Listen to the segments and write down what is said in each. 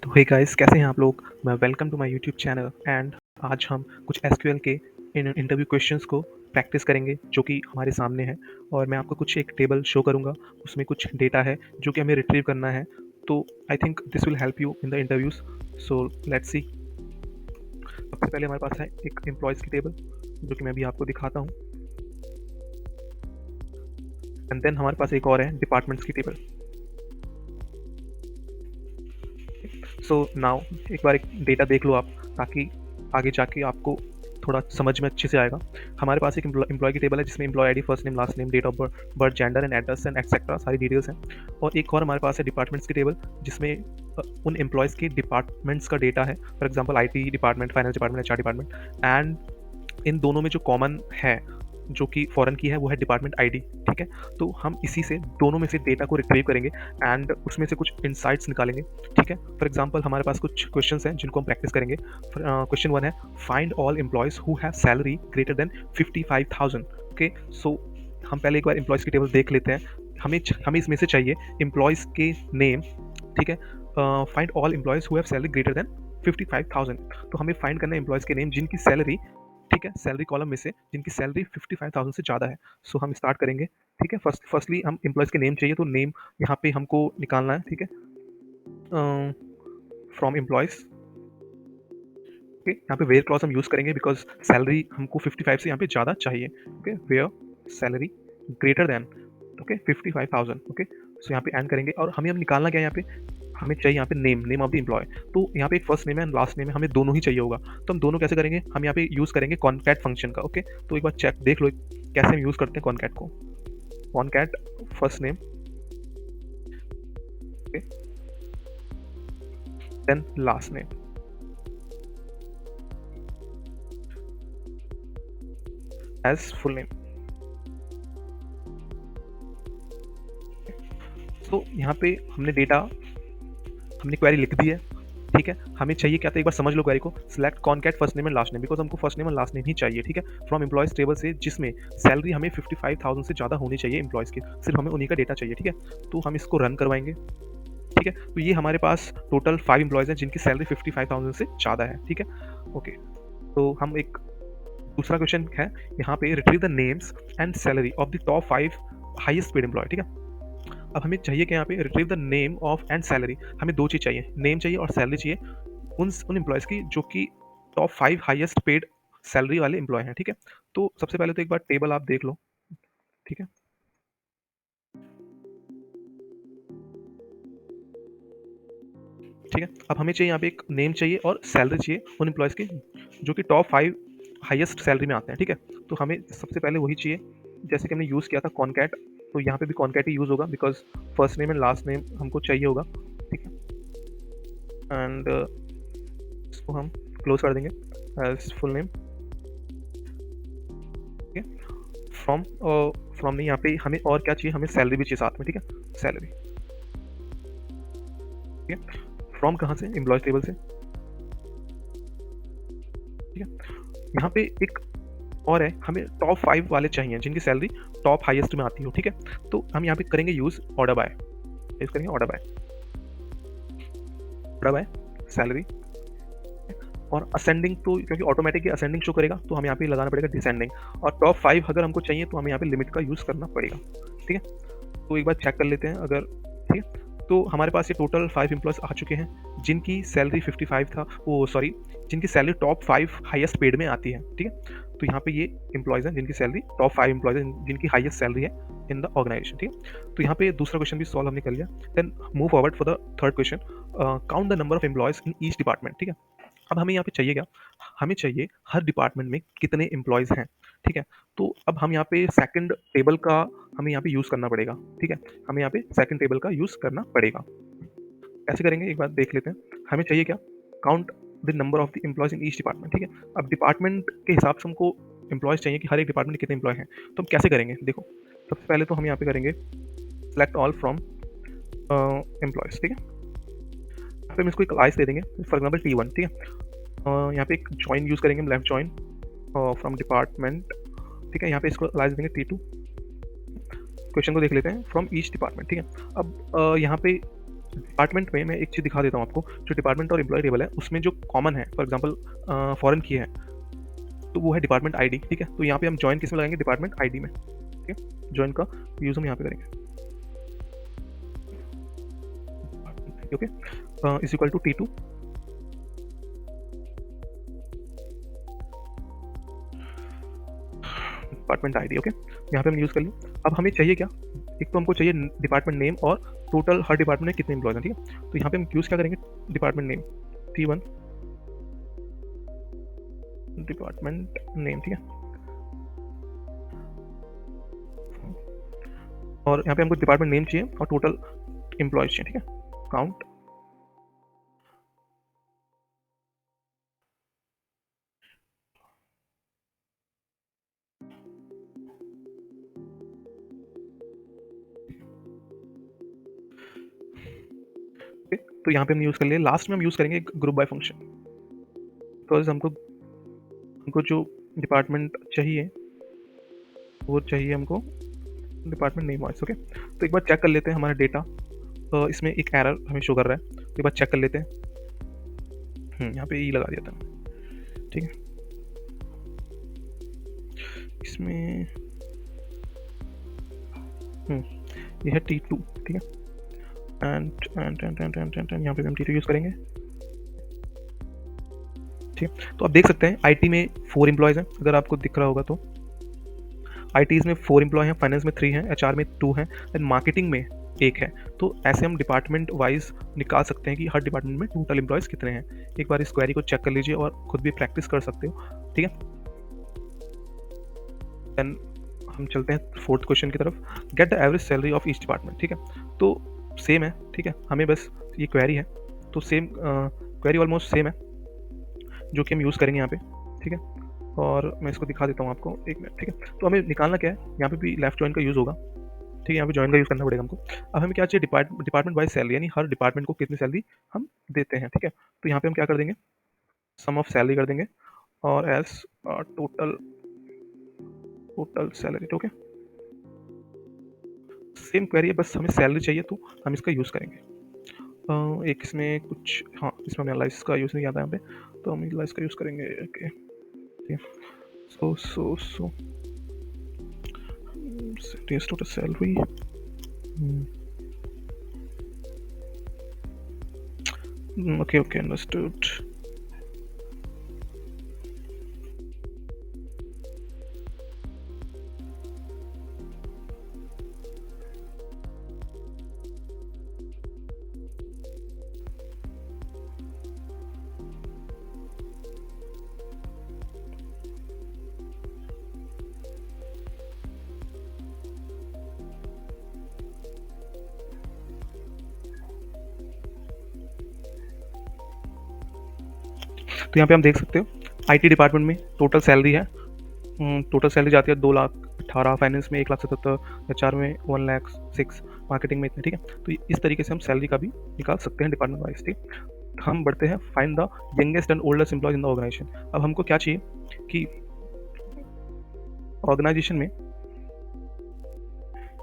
तो hey guys, कैसे हैं आप लोग। मैं welcome to my YouTube channel and आज हम कुछ एसक्यूएल के इंटरव्यू क्वेश्चंस को प्रैक्टिस करेंगे जो कि हमारे सामने है। और मैं आपको कुछ एक टेबल शो करूंगा, उसमें कुछ डेटा है जो कि हमें रिट्रीव करना है। तो I think this will help you in the interviews. So let's see. सबसे पहले हमारे पास है एक एम्प्लॉयज़ की टेबल जो कि मैं भी आपको दिखाता हूँ। एंड देन हमारे पास एक और है डिपार्टमेंट्स की टेबल। सो नाउ एक बार एक डेटा देख लो आप, ताकि आगे जाके आपको थोड़ा समझ में अच्छे से आएगा। हमारे पास एक एम्प्लॉय की टेबल है जिसमें employee ID, first name, last name, date of birth, gender and address and etcetera सारी डिटेल्स हैं। और एक और हमारे पास है डिपार्टमेंट्स की टेबल जिसमें उन एम्प्लॉयज़ के डिपार्टमेंट्स का डेटा है। For example IT department, finance department, HR department. And in दोनों में जो कॉमन है, जो कि फॉरेन की है, वो है डिपार्टमेंट आईडी। ठीक है, तो हम इसी से दोनों में से डेटा को रिट्रीव करेंगे एंड उसमें से कुछ इंसाइट्स निकालेंगे। ठीक है, फॉर एग्जांपल हमारे पास कुछ क्वेश्चंस हैं जिनको हम प्रैक्टिस करेंगे। क्वेश्चन 1 है, find all employees who have salary greater than 55,000। Okay, so हम पहले एक बार एम्प्लॉयज़ की टेबल देख लेते हैं। हमें इसमें से चाहिए एम्प्लॉयज़ के नेम। ठीक है, find all employees who have salary greater than 55,000। तो हमें फाइंड करना है एम्प्लॉयज़ के नेम जिनकी सैलरी, ठीक है, सैलरी कॉलम में से जिनकी सैलरी 55,000 से ज़्यादा है। सो हम स्टार्ट करेंगे। ठीक है, फर्स्टली हम एम्प्लॉयज़ के नेम चाहिए, तो नेम यहाँ पे हमको निकालना है। ठीक है, फ्रॉम एम्प्लॉयज़। ओके, यहाँ पे वेयर क्लॉज हम यूज़ करेंगे बिकॉज सैलरी हमको 55 से यहाँ पे ज़्यादा चाहिए। Okay, where salary greater than, okay, 55,000। Okay, so यहाँ पे एंड करेंगे और हमें अब निकालना क्या है, यहाँ पे हमें चाहिए यहाँ पे नेम ऑफ द एम्प्लॉय। तो यहाँ पे एक फर्स्ट नेम है एंड लास्ट नेम है, हमें दोनों ही चाहिए होगा। तो हम दोनों कैसे करेंगे, हम यहाँ पे यूज़ करेंगे कॉनकैट फंक्शन का। ओके, तो एक बार चेक देख लो कैसे हम यूज़ करते हैं कॉनकैट को। Concat first name, okay, then last name as full name. तो यहाँ पे हमने डेटा, हमने क्वेरी लिख दी है। ठीक है, हमें चाहिए क्या था, एक बार समझ लो क्वेरी को। Select concat first name and last name, because हमको फर्स्ट नेम और लास्ट नेम ही चाहिए। ठीक है, फ्रॉम एम्प्लॉयज़ टेबल से जिसमें सैलरी हमें 55,000 से ज़्यादा होनी चाहिए एम्प्लॉयज़ की, सिर्फ हमें उन्हीं का डेटा चाहिए। ठीक है, तो हम इसको रन करवाएंगे। ठीक है, तो ये हमारे पास टोटल 5 एम्प्लॉयज़ हैं जिनकी सैलरी 55,000 से ज़्यादा है। ठीक है, ओके, तो हम एक दूसरा क्वेश्चन है यहाँ पे, retrieve the names and salary of the top 5 highest paid employee. ठीक है, अब हमें चाहिए कि यहाँ पे retrieve the name of and salary, हमें दो चीज़ चाहिए, नेम चाहिए और सैलरी चाहिए उन एम्प्लॉयज़ की जो कि टॉप 5 हाईएस्ट पेड सैलरी वाले एम्प्लॉय हैं। ठीक है, तो सबसे पहले तो एक बार टेबल आप देख लो। ठीक है, ठीक है, अब हमें चाहिए यहाँ पे एक नेम चाहिए और सैलरी चाहिए उन एम्प्लॉयज़ की जो कि टॉप 5 हाईएस्ट सैलरी में आते हैं। ठीक है, तो हमें सबसे पहले वही चाहिए जैसे कि हमने यूज़ किया था कॉनकैट, तो यहाँ पे भी कॉनकैट ही यूज़ होगा because first name and last name हमको चाहिए होगा। ठीक है, एंड इसको हम क्लोज कर देंगे एज फुल नेम। ठीक है, फ्रॉम फ्रॉम में यहाँ पे हमें और क्या चाहिए, हमें सैलरी भी चाहिए साथ में। ठीक है, सैलरी। ठीक है, फ्रॉम कहाँ से, एम्प्लॉयज टेबल से। ठीक है, यहाँ पे एक और है, हमें टॉप 5 वाले चाहिए जिनकी सैलरी टॉप हाईएस्ट में आती हो। ठीक है, तो हम यहाँ पे करेंगे यूज़ ऑर्डर बाय, यूज़ करेंगे ऑर्डर बाय सैलरी। और असेंडिंग तो क्योंकि ऑटोमेटिकली असेंडिंग शो करेगा, तो हमें यहाँ पे लगाना पड़ेगा डिसेंडिंग। और टॉप 5 अगर हमको चाहिए तो हमें यहाँ पे लिमिट का यूज़ करना पड़ेगा। ठीक है, तो एक बार चेक कर लेते हैं अगर, ठीक है, तो हमारे पास ये टोटल 5 एम्प्लॉयज़ आ चुके हैं जिनकी सैलरी 55 था, वो सॉरी, जिनकी सैलरी टॉप 5 हाईएस्ट पेड में आती है। ठीक है, तो यहाँ पे ये एम्प्लॉयज़ हैं जिनकी सैलरी टॉप 5 एम्प्लॉयज़ हैं जिनकी हाईएस्ट सैलरी है इन द ऑर्गेनाइजेशन। ठीक है, तो यहाँ पे दूसरा क्वेश्चन भी सॉल्व हमने कर लिया। Then move forward for the third question, count the number of employees in each department. ठीक है, अब हमें यहाँ पे चाहिए क्या, हमें चाहिए हर डिपार्टमेंट में कितने एम्प्लॉयज़ हैं। ठीक है, तो अब हम यहाँ पे सेकंड टेबल का हमें यहाँ पे यूज़ करना पड़ेगा। ठीक है, हमें यहाँ पे सेकंड टेबल का यूज़ करना पड़ेगा। कैसे करेंगे एक बार देख लेते हैं। हमें चाहिए क्या, count the number of the employees in each department. ठीक है, अब डिपार्टमेंट के हिसाब से हमको एम्प्लॉयज़ चाहिए कि हर एक डिपार्टमेंट में कितने एम्प्लॉय हैं। तो हम कैसे करेंगे, देखो, सबसे पहले तो हम यहाँ पे करेंगे सेलेक्ट ऑल फ्रॉम एम्प्लॉयज़। ठीक है, यहाँ पे हम इसको एक क्लास दे देंगे, फॉर एग्जाम्पल T1। ठीक है, यहाँ पे एक जॉइन यूज़ करेंगे, लेफ्ट जॉइन फ्रॉम डिपार्टमेंट। ठीक है, यहाँ पे इसको लाइज देंगे T2। क्वेश्चन को देख लेते हैं, फ्रॉम ईच डिपार्टमेंट। ठीक है, अब यहाँ पे डिपार्टमेंट में मैं एक चीज़ दिखा देता हूँ आपको, जो डिपार्टमेंट और एम्प्लॉय टेबल है उसमें जो कॉमन है, फॉर एग्जांपल फॉरेन की है, तो वो है डिपार्टमेंट आईडी, ठीक है। तो यहाँ पे हम ज्वाइन किस में लगाएंगे, डिपार्टमेंट आईडी में, ठीक है। ज्वाइन का यूज हम यहाँ पे करेंगे, okay, is equal to T2 department ID, okay. यहाँ पे हम यूज़ कर लिया। अब हमें चाहिए क्या, एक तो हमको चाहिए डिपार्टमेंट नेम और टोटल हर डिपार्टमेंट में कितने एम्प्लॉयज हैं, ठीक है। तो यहाँ पे हम यूज़ क्या करेंगे, department name T1 department name, ठीक है। और यहाँ पे हमको डिपार्टमेंट नेम चाहिए और टोटल एम्प्लॉयज चाहिए, ठीक है। काउंट तो यहाँ पे हम यूज़ कर लिए। लास्ट में हम यूज़ करेंगे ग्रुप बाय फंक्शन, बिकॉज हमको हमको जो डिपार्टमेंट चाहिए वो चाहिए हमको डिपार्टमेंट नेम वाइज, ओके। तो एक बार चेक कर लेते हैं हमारा डेटा, तो इसमें एक एरर हमें शो कर रहा है, तो एक बार चेक कर लेते हैं। यहाँ पे ई लगा दिया था, ठीक है। इसमें ये है T2, ठीक है। एंड यहाँ पे हम T2 यूज़ करेंगे, ठीक है। तो आप देख सकते हैं आईटी में 4 एम्प्लॉयज़ हैं, अगर आपको दिख रहा होगा तो आईटीज़ में 4 एम्प्लॉय हैं, फाइनेंस में 3 हैं, एचआर में 2 हैं एंड मार्केटिंग में 1 है। तो ऐसे हम डिपार्टमेंट वाइज निकाल सकते हैं कि हर डिपार्टमेंट में टोटल एम्प्लॉयज़ कितने हैं। एक बार इस क्वेरी को चेक कर लीजिए और खुद भी प्रैक्टिस कर सकते हो, ठीक है। देन हम चलते हैं फोर्थ क्वेश्चन की तरफ, get the average salary of each department, ठीक है। तो सेम है, ठीक है, हमें बस ये क्वेरी है तो सेम क्वेरी ऑलमोस्ट सेम है जो कि हम यूज़ करेंगे यहाँ पे, ठीक है। और मैं इसको दिखा देता हूँ आपको, एक मिनट, ठीक है। तो हमें निकालना क्या है, यहाँ पे भी लेफ्ट जॉइन का यूज़ होगा, ठीक है। यहाँ पे जॉइन का यूज़ करना पड़ेगा हमको। अब हमें क्या चाहिए, डिपार्टमेंट वाइज सैलरी, यानी हर डिपार्टमेंट को कितनी सैलरी हम देते हैं, ठीक है। तो यहाँ पे हम क्या कर देंगे, सम ऑफ सैलरी कर देंगे और as total salary, okay. Same query है, बस हमें सैलरी चाहिए तो हम इसका यूज़ करेंगे। एक इसमें कुछ, हाँ, इसमें हमें एनालाइसिस का यूज़ नहीं आता यहाँ पे, तो हम एनालाइसिस का यूज़ करेंगे, okay. So Serious total salary. Okay, understood. तो यहाँ पे हम देख सकते हो आईटी डिपार्टमेंट में टोटल सैलरी है, टोटल सैलरी जाती है 2,18,000, फाइनेंस में 1,77,000, एचआर में 1,06,000, मार्केटिंग में इतने, ठीक है। तो इस तरीके से हम सैलरी का भी निकाल सकते हैं डिपार्टमेंट वाइज, ठीक। हम बढ़ते हैं find the youngest and oldest employee in the organisation. अब हमको क्या चाहिए कि ऑर्गेनाइजेशन में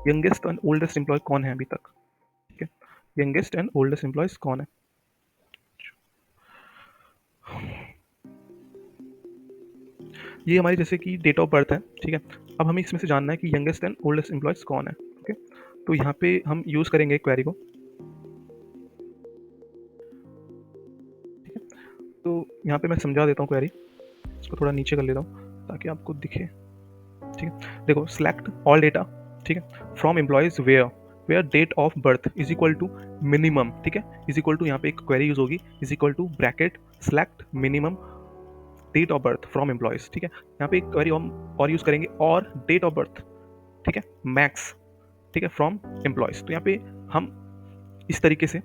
यंगेस्ट एंड ओल्डेस्ट एम्प्लॉय कौन है अभी तक, ठीक है। यंगेस्ट एंड ओल्डेस्ट एम्प्लॉयज कौन है, ये हमारी जैसे कि डेट ऑफ बर्थ है, ठीक है। अब हमें इसमें से जानना है कि यंगेस्ट एंड ओल्डेस्ट एम्प्लॉयज कौन है, ओके। तो यहाँ पे हम यूज़ करेंगे क्वेरी को, ठीक है। तो यहाँ पे मैं समझा देता हूँ क्वेरी, इसको थोड़ा नीचे कर लेता हूँ ताकि आपको दिखे, ठीक है। देखो, सेलेक्ट ऑल डेटा, ठीक है, from employees where date of birth is equal to minimum, ठीक है, इज इक्वल टू, यहाँ पे एक क्वेरी यूज होगी, is equal to bracket select minimum date of birth from employees, ठीक है। यहाँ पे एक क्वेरी और यूज करेंगे और डेट ऑफ बर्थ, ठीक है, मैक्स, ठीक है, फ्रॉम एम्प्लॉयज। तो यहाँ पे हम इस तरीके से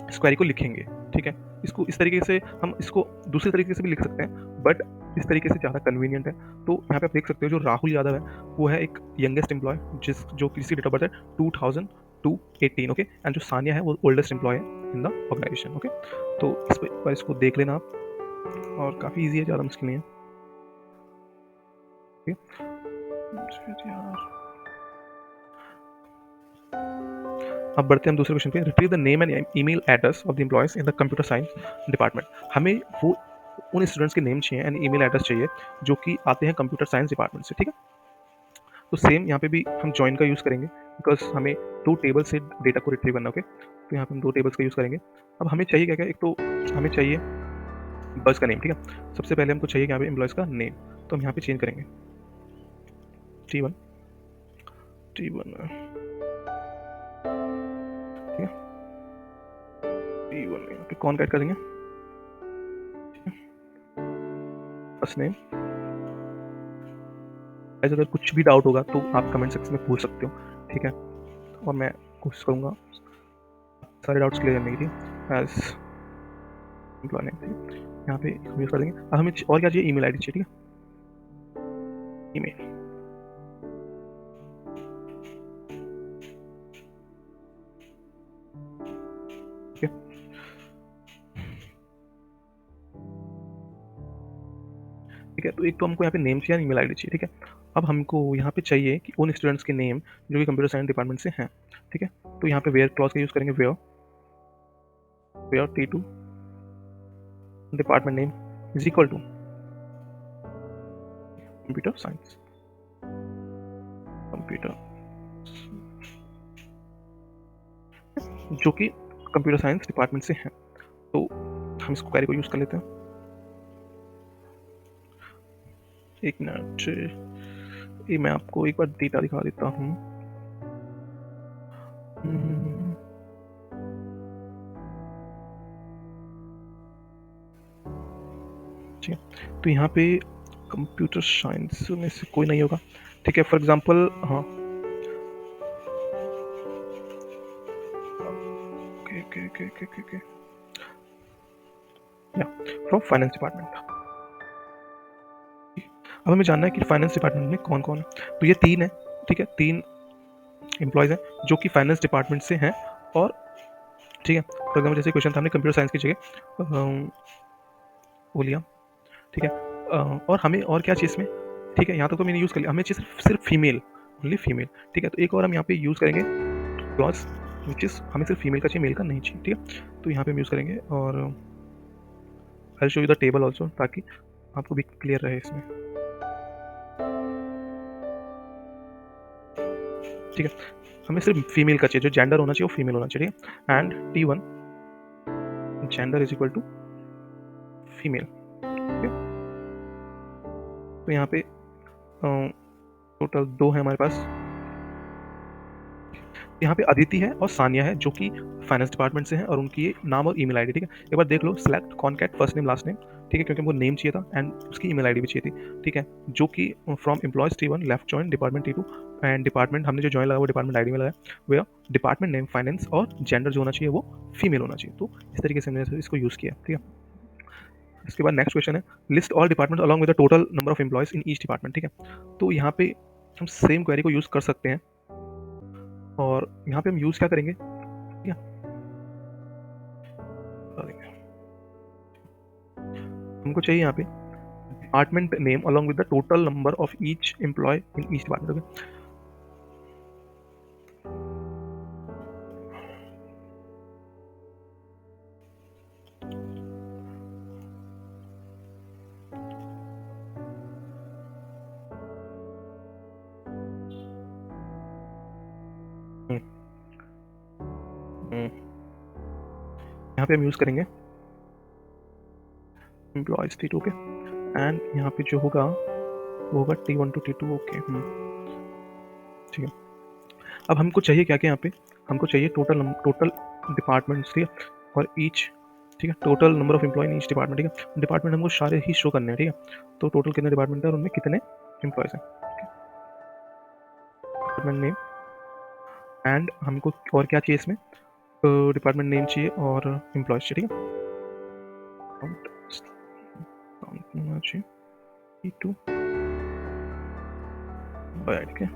इस क्वेरी को लिखेंगे, ठीक है। इसको इस तरीके से, हम इसको दूसरे तरीके से भी लिख सकते हैं, बट इस तरीके से ज़्यादा कन्वीनियंट है। तो यहाँ पे आप देख सकते हो जो राहुल यादव है वो है एक यंगेस्ट एम्प्लॉय, जो किसी डेट ऑफ बर्थ है 2018, ओके। एंड जो सानिया है वो ओल्डेस्ट एम्प्लॉय है इन द ऑर्गेनाइजेशन, ओके। तो इस पर इसको देख लेना आप, और काफ़ी ईजी है, ज़्यादा मुश्किल नहीं है, अब बढ़ते हैं हम दूसरे क्वेश्चन पे। Retrieve the name and email address of the employees in the computer science department. हमें वो उन स्टूडेंट्स के नेम चाहिए एंड ईमेल एड्रेस चाहिए जो कि आते हैं कंप्यूटर साइंस डिपार्टमेंट से, ठीक है। तो सेम यहाँ पे भी हम जॉइन का यूज़ करेंगे, बिकॉज हमें 2 टेबल से डेटा को रिट्रीव करना, ओके। तो यहाँ पे हम 2 टेबल्स का यूज़ करेंगे। अब हमें चाहिए क्या क्या, एक तो हमें चाहिए बस का नेम, ठीक है। सबसे पहले हमको चाहिए यहाँ पे एम्प्लॉयज़ का नेम, तो हम यहाँ पे चेंज करेंगे T1 T1, ठीक है। T1 यहाँ पे कौन ऐड करेंगे, फर्स्ट नेम। ऐसे अगर कुछ भी डाउट होगा तो आप कमेंट सेक्शन में पूछ सकते हो, ठीक है। और मैं कोशिश करूँगा सारे डाउट्स क्लियर करने के लिए। एज एम्प्लॉय नेम यहाँ पे हम यूज़ कर देंगे। अब हमें और क्या चाहिए, ईमेल आईडी चाहिए, ठीक है। ईमेल, ठीक है। ठीक है, तो एक तो हमको यहाँ पे नेम चाहिए, ईमेल आईडी चाहिए, ठीक है। अब हमको यहाँ पे चाहिए कि उन स्टूडेंट्स के नेम जो कि कंप्यूटर साइंस डिपार्टमेंट से हैं, ठीक है। तो यहाँ पे वेयर क्लॉज का यूज़ करेंगे, where where T2 department name is equal to computer science, computer जो कि कंप्यूटर साइंस डिपार्टमेंट से हैं। तो हम इसको क्वेरी को यूज़ कर लेते हैं। एक मिनट, ये मैं आपको एक बार डेटा दिखा देता हूँ। ठीक है, तो यहाँ पे कंप्यूटर साइंस में से कोई नहीं होगा, ठीक है। फॉर एग्जांपल, हाँ, ओके या फ्रॉम फाइनेंस डिपार्टमेंट। अब हमें जानना है कि फाइनेंस डिपार्टमेंट में कौन कौन है। तो ये 3 है, ठीक है। 3 एम्प्लॉयज़ हैं जो कि फाइनेंस डिपार्टमेंट से हैं, और ठीक है। फॉर एग्जाम्पल जैसे क्वेश्चन था, हमने कंप्यूटर साइंस की जगह वो लिया, ठीक है। और हमें और क्या चाहिए इसमें, ठीक है। यहाँ तक तो मैंने यूज़ कर लिया, हमें चाहिए सिर्फ फीमेल, ओनली फीमेल, ठीक है। तो एक और हम यहाँ पे यूज़ करेंगे क्लॉज, विच इज़ हमें सिर्फ फीमेल का चाहिए, मेल का नहीं चाहिए, ठीक है। तो यहाँ पे हम यूज़ करेंगे, और I show you the table also, ताकि आपको भी क्लियर रहे इसमें, ठीक है। हमें सिर्फ फीमेल का चाहिए, जो जेंडर होना चाहिए वो फीमेल होना चाहिए, ठीक है। And T1 gender is equal to female, ठीक है। तो यहाँ पे टोटल 2 है हमारे पास। यहाँ पे अदिति है और सानिया है, जो कि फाइनेंस डिपार्टमेंट से हैं, और उनकी नाम और ईमेल आईडी, ठीक है। एक बार देख लो, select contact first name last name, ठीक है, क्योंकि हमको नेम चाहिए था एंड उसकी ईमेल आईडी भी चाहिए थी, ठीक है। जो कि from employees T1 left join department T2, and department हमने जो जॉइन लगा वो डिपार्टमेंट आईडी में लगाया, वो डिपार्टमेंट नेम फाइनेंस, और जेंडर जो होना चाहिए वो फीमेल होना चाहिए। तो इस तरीके से हमने इसको यूज़ किया, ठीक है। इसके बाद नेक्स्ट क्वेश्चन है, list all department along with the total number of employees in each department, ठीक है। तो यहाँ पे हम सेम क्वेरी को यूज़ कर सकते हैं, और यहाँ पे हम यूज़ क्या करेंगे, ठीक है। हमको चाहिए यहाँ पे department name along with the total number of each employ in each department, okay. यहाँ पे हम यूज़ करेंगे एम्प्लॉयज T2 के, एंड यहाँ पे जो होगा वो होगा T1 to T2, ओके, ठीक है। अब हमको चाहिए क्या क्या, यहाँ पे हमको चाहिए टोटल डिपार्टमेंट्स, ठीक है, और ईच, ठीक है, total number of employee in each department, ठीक है। डिपार्टमेंट हमको सारे ही शो करने हैं, ठीक है। तो टोटल कितने डिपार्टमेंट है और उनमें कितने एम्प्लॉयज हैं, डिपार्टमेंट नेम, एंड हमको और क्या चाहिए इसमें, डिपार्टमेंट नेम चाहिए और एम्प्लॉयज चाहिए, ठीक है। T2 ठीक है,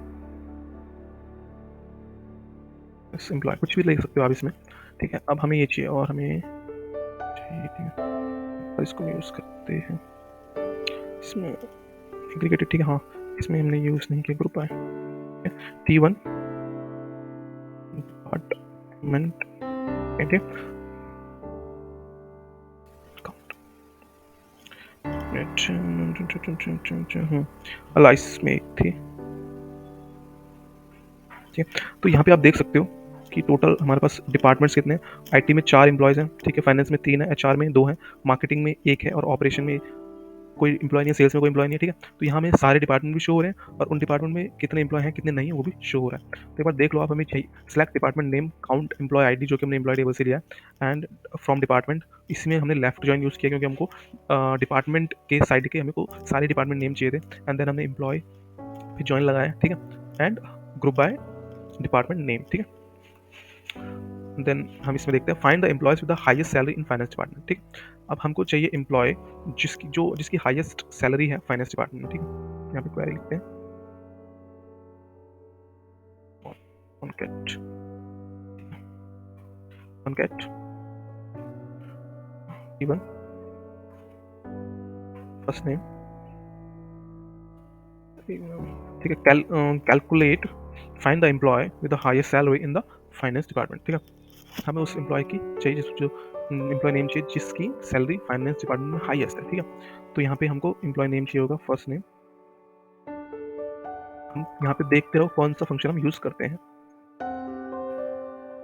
एम्प्लॉय कुछ भी लिख सकते हो आप इसमें, ठीक है। अब हमें ये चाहिए, और हमें चाहिए, ठीक है, और इसको यूज़ करते हैं इसमें एग्रीगेटेड, ठीक है। हाँ, इसमें हमने यूज़ नहीं किया, ग्रुप है T1 बट अलाइस में एक थी। ठीक है, तो यहाँ पे आप देख सकते हो कि टोटल हमारे पास डिपार्टमेंट्स कितने हैं। आईटी में 4 एम्प्लॉयज़ हैं, ठीक है, फाइनेंस में 3 है, एचआर में 2 हैं, मार्केटिंग में 1 है और ऑपरेशन में कोई एम्प्लॉय नहीं है, सेल्स में कोई एम्प्लॉय नहीं है, ठीक है। तो यहाँ हमें सारे डिपार्टमेंट भी शो हो रहे हैं और उन डिपार्टमेंट में कितने एम्प्लॉय हैं कितने नहीं है वो भी शो हो रहा है। तो एक बार देख लो आप, हमें चाहिए select department name, count employee ID जो कि हमने एम्प्लॉय टेबल से लिया है, एंड फ्रॉम डिपार्टमेंट। इसमें हमने लेफ्ट जॉइन यूज़ किया क्योंकि हमको डिपार्टमेंट के साइड के हमको सारे डिपार्टमेंट नेम चाहिए थे, एंड देन हमने एम्प्लॉय फिर जॉइन लगाया, ठीक है, and group by department name, ठीक है। देन हम इसमें देखते हैं find the employees with the highest salary in finance department, ठीक। अब हमको चाहिए एम्प्लॉय जिसकी हाईएस्ट सैलरी है फाइनेंस डिपार्टमेंट में, ठीक है। यहाँ पे क्वेरी लिखते हैं ऑनकैट इवन फर्स्ट नेम, ठीक है। Calculate find the employee with the highest salary in the finance department, ठीक है। हमें उस एम्प्लॉय की चाहिए जो एम्प्लॉय नेम चाहिए जिसकी सैलरी फाइनेंस डिपार्टमेंट में हाईएस्ट है, ठीक है। तो यहाँ पे हमको एम्प्लॉय नेम चाहिए होगा फर्स्ट नेम। हम यहाँ पे देखते रहो कौन सा फंक्शन हम यूज करते हैं,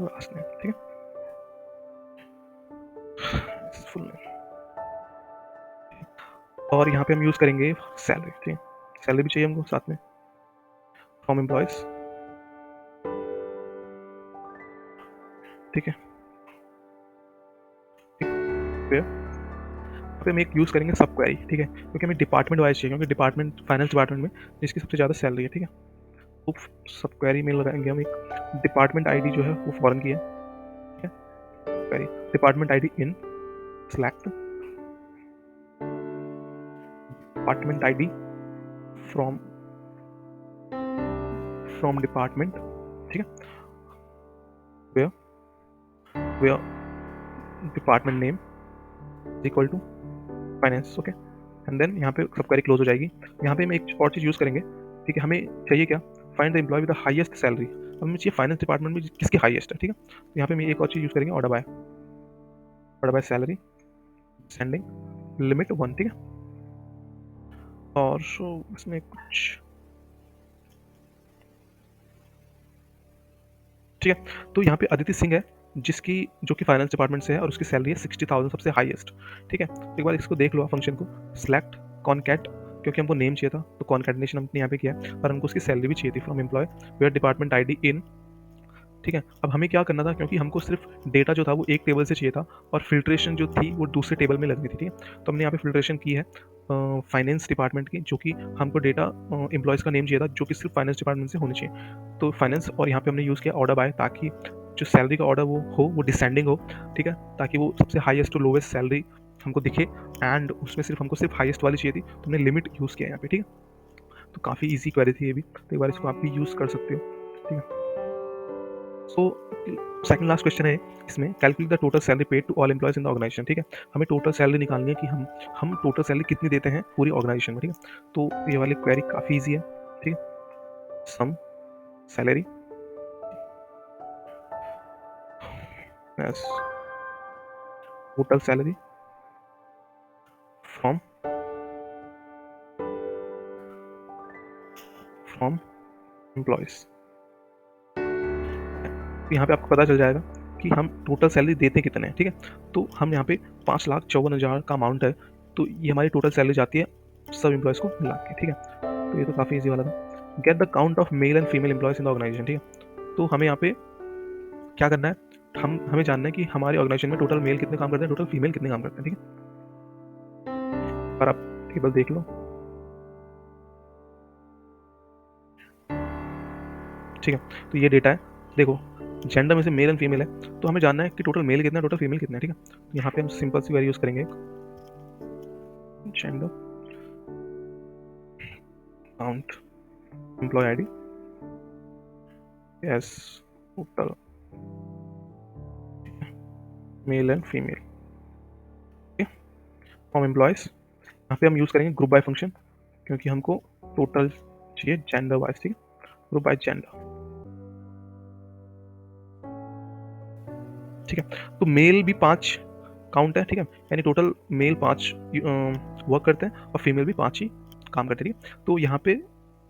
लास्ट नेम, ठीक है, फुल नेम। और यहाँ पे हम यूज करेंगे सैलरी, ठीक है, सैलरी भी चाहिए हमको साथ में फ्रॉम एम्प्लॉयज, ठीक है। पे हम एक यूज़ करेंगे सब क्वेरी, ठीक है, क्योंकि हमें डिपार्टमेंट वाइज चाहिए, क्योंकि डिपार्टमेंट फाइनेंस डिपार्टमेंट में जिसकी सबसे ज़्यादा सैलरी है, ठीक है। तो सब क्वेरी में लगाएंगे हम एक डिपार्टमेंट आईडी जो है वो फॉरेन की है, ठीक है। Query department ID in select department ID from department, ठीक है, where department name equal to finance, okay. And then यहाँ पे सब क्वेरी क्लोज हो जाएगी। यहाँ पे हम एक और चीज़ यूज़ करेंगे, ठीक है, हमें चाहिए क्या, find the employee with the highest salary. अब हमें चाहिए फाइनेंस डिपार्टमेंट में किसकी हाईएस्ट है, ठीक है। तो यहाँ पे हम एक और चीज़ यूज़ करेंगे, order by salary sending limit 1, ठीक है। और इसमें कुछ, ठीक है। तो यहाँ पे अदिति सिंह है जिसकी जो कि फाइनेंस डिपार्टमेंट से है और उसकी सैलरी है 60,000 सबसे हाईएस्ट, ठीक है। एक बार इसको देख लो फंक्शन को, सिलेक्ट कॉनकैट, क्योंकि हमको नेम चाहिए था तो कॉनकैटिनेशन हमने यहाँ पे किया, पर हमको उसकी सैलरी भी चाहिए थी from employee where department ID in, ठीक है। अब हमें क्या करना था, क्योंकि हमको सिर्फ डेटा जो था वो एक टेबल से चाहिए था और फिल्ट्रेशन जो थी वो दूसरे टेबल में लगनी थी, ठीक है। तो हमने यहाँ पे फिल्ट्रेशन की है फाइनेंस डिपार्टमेंट की, जो कि हमको डेटा एम्प्लॉयज़ का नेम चाहिए था जो कि सिर्फ फाइनेंस डिपार्टमेंट से होनी चाहिए, तो फाइनेंस। और यहाँ पे हमने यूज़ किया ऑर्डर बाय, ताकि जो सैलरी का ऑर्डर वो डिसेंडिंग हो, ठीक है, ताकि वो सबसे हाईएस्ट टू लोवेस्ट सैलरी हमको दिखे, एंड उसमें हमको सिर्फ हाईएस्ट वाली चाहिए थी, तो हमने लिमिट यूज़ किया यहाँ पे, ठीक है। तो काफ़ी ईजी क्वेरी थी ये भी, तो एक बार इसको आप भी यूज़ कर सकते हो, ठीक है। सो सेकंड लास्ट क्वेश्चन है इसमें, calculate the total salary paid to all employees in the organisation, ठीक है। हमें टोटल सैलरी निकालनी है कि हम टोटल सैलरी कितनी देते हैं पूरी ऑर्गेनाइजेशन में, ठीक है। तो ये वाली क्वेरी काफ़ी ईजी है, ठीक है। Sum salary as total salary from employees. यहाँ पे आपको पता चल जाएगा कि हम टोटल सैलरी देते कितने हैं, ठीक है। तो हम यहाँ पे 5,54,000 का अमाउंट है, तो ये हमारी टोटल सैलरी जाती है सब एम्प्लॉयज़ को मिला के, ठीक है। तो ये तो काफ़ी ईजी वाला था। Get the count of male and female employees in the organisation, ठीक है। तो हमें यहाँ पे क्या करना है, हमें जानना है कि हमारे ऑर्गेनाइजेशन में टोटल मेल कितने काम करते हैं, टोटल फीमेल कितने काम करते हैं, ठीक है। और आप टेबल देख लो, ठीक है। तो ये डेटा है, देखो जेंडर में से मेल एंड फीमेल है, तो हमें जानना है कि टोटल मेल कितना है टोटल फीमेल कितना है, ठीक है। तो यहाँ पे हम सिंपल सी वेरी यूज करेंगे, gender count employee ID as total male and female, ठीक है, फ्रॉम एम्प्लॉयज। यहाँ पे हम यूज करेंगे ग्रुप बाय फंक्शन, क्योंकि हमको टोटल चाहिए जेंडर वाइज, ठीक है, ग्रुप बाय जेंडर। ठीक है। तो मेल भी 5 काउंट है, ठीक है, यानी टोटल मेल 5 वर्क करते हैं और फीमेल भी 5 ही काम करते हैं, ठीक है। तो यहाँ पे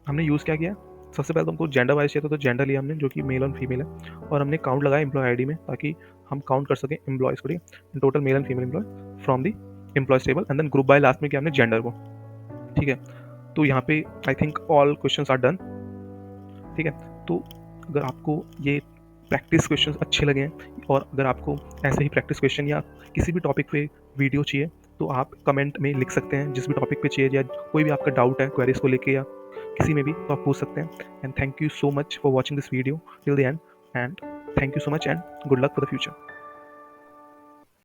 हमने यूज़ क्या किया, सबसे पहले तो हमको जेंडर वाइज चाहिए था, तो जेंडर लिया हमने जो कि मेल और फीमेल है, और हमने काउंट लगाया एम्प्लॉय आईडी में ताकि हम काउंट कर सकें एम्प्लॉयज़ को, ठीक है, total male and female employee from the employees table, and then group by last में किया हमने जेंडर को, ठीक है। तो यहाँ पे I think all questions are done, ठीक है। तो अगर आपको ये प्रैक्टिस क्वेश्चंस अच्छे लगे हैं और अगर आपको ऐसे ही प्रैक्टिस क्वेश्चन या किसी भी टॉपिक पे वीडियो चाहिए तो आप कमेंट में लिख सकते हैं, जिस भी टॉपिक पे चाहिए या कोई भी आपका डाउट है क्वेरीज को लेके या किसी में भी, तो आप पूछ सकते हैं। And thank you so much for watching this video till the end, and thank you so much and good luck for the future.